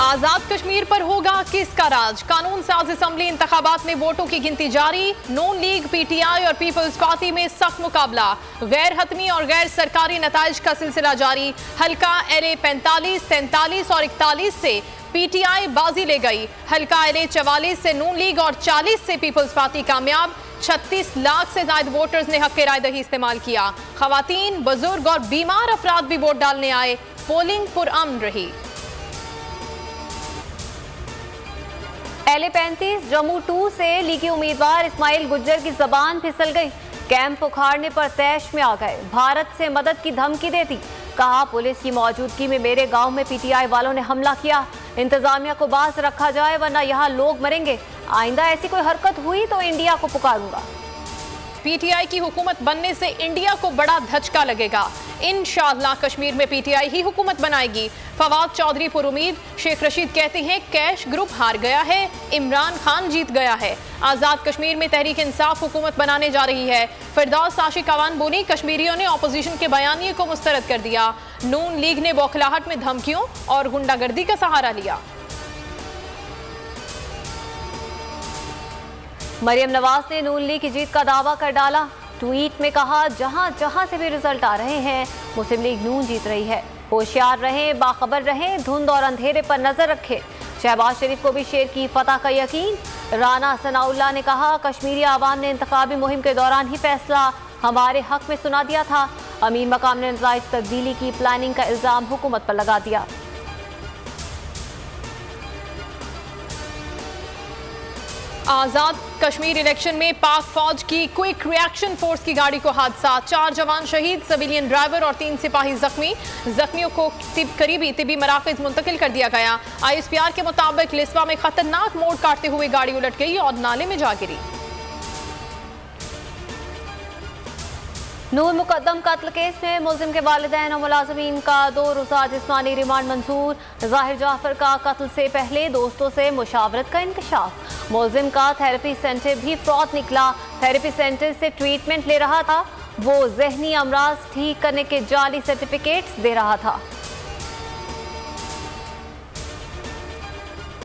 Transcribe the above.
आजाद कश्मीर पर होगा किसका राज? कानून साज असम्बली इंतखाबात में वोटों की गिनती जारी। नून लीग, पीटीआई और पीपल्स पार्टी में सख्त मुकाबला। गैर हतमी और गैर सरकारी नताइज का सिलसिला जारी। हल्का LA 45, 43 और 41 से पीटीआई बाजी ले गई। हल्का LA 44 से नून लीग और 40 से पीपल्स पार्टी कामयाब। 36 लाख से ज्यादा वोटर्स ने हक राय दही इस्तेमाल किया। खवातीन, बुजुर्ग और बीमार अफराद भी वोट डालने आए। पोलिंग पुरअमन रही। LA 35 जम्मू 2 से लीगी उम्मीदवार इस्माइल गुज्जर की जबान फिसल गई। कैंप उखाड़ने पर तैश में आ गए। भारत से मदद की धमकी देती। कहा, पुलिस की मौजूदगी में मेरे गांव में पीटीआई वालों ने हमला किया। इंतजामिया को बाज रखा जाए वरना यहाँ लोग मरेंगे। आइंदा ऐसी कोई हरकत हुई तो इंडिया को पुकारूंगा। पीटीआई की हुकूमत बनने से इंडिया को बड़ा धचका लगेगा। इंशाअल्लाह कश्मीर में पीटीआई ही हुकूमत बनाएगी। फवाद चौधरी पर उम्मीद। शेख रशीद कहते हैं कैश ग्रुप हार गया है, इमरान खान जीत गया है। आजाद कश्मीर में तहरीक इंसाफ हुकूमत बनाने जा रही है। फिरदौस आशिक अवान बोली, कश्मीरियों ने अपोजिशन के बयानिए को मुस्तरद कर दिया। नून लीग ने बौखलाहट में धमकियों और गुंडागर्दी का सहारा लिया। मरियम नवाज ने नून लीग की जीत का दावा कर डाला। ट्वीट में कहा, जहां जहां से भी रिजल्ट आ रहे हैं मुस्लिम लीग नून जीत रही है। होशियार रहें, बाखबर रहें, धुंध और अंधेरे पर नजर रखें। शहबाज शरीफ को भी शेर की फतह का यकीन। राना सनाउल्लाह ने कहा, कश्मीरी आवाम ने इंतखाबी मुहिम के दौरान ही फैसला हमारे हक में सुना दिया था। अमीर मकाम ने नताइज तब्दीली की प्लानिंग का इल्जाम हुकूमत पर लगा दिया। आजाद कश्मीर इलेक्शन में पाक फौज की क्विक रिएक्शन फोर्स की गाड़ी को हादसा। 4 जवान शहीद, सिविलियन ड्राइवर और 3 सिपाही जख्मी। जख्मियों को करीबी तिबी मराकज मुंतकिल कर दिया गया। ISPR के मुताबिक लिस्वा में खतरनाक मोड़ काटते हुए गाड़ी उलट गई और नाले में जा गिरी। नूर मुकद्दम कत्ल केस में मुलजिम के वालिदैन और मुलाजमीन का 2 रोज़ा जिस्मानी रिमांड मंजूर। जाहिर जाफर का कत्ल से पहले दोस्तों से मुशावरत का इंकशाफ। मुलजिम का थेरेपी सेंटर भी फ्रॉड निकला। थेरेपी सेंटर से ट्रीटमेंट ले रहा था। वो जहनी अमराज ठीक करने के जाली सर्टिफिकेट्स दे रहा था।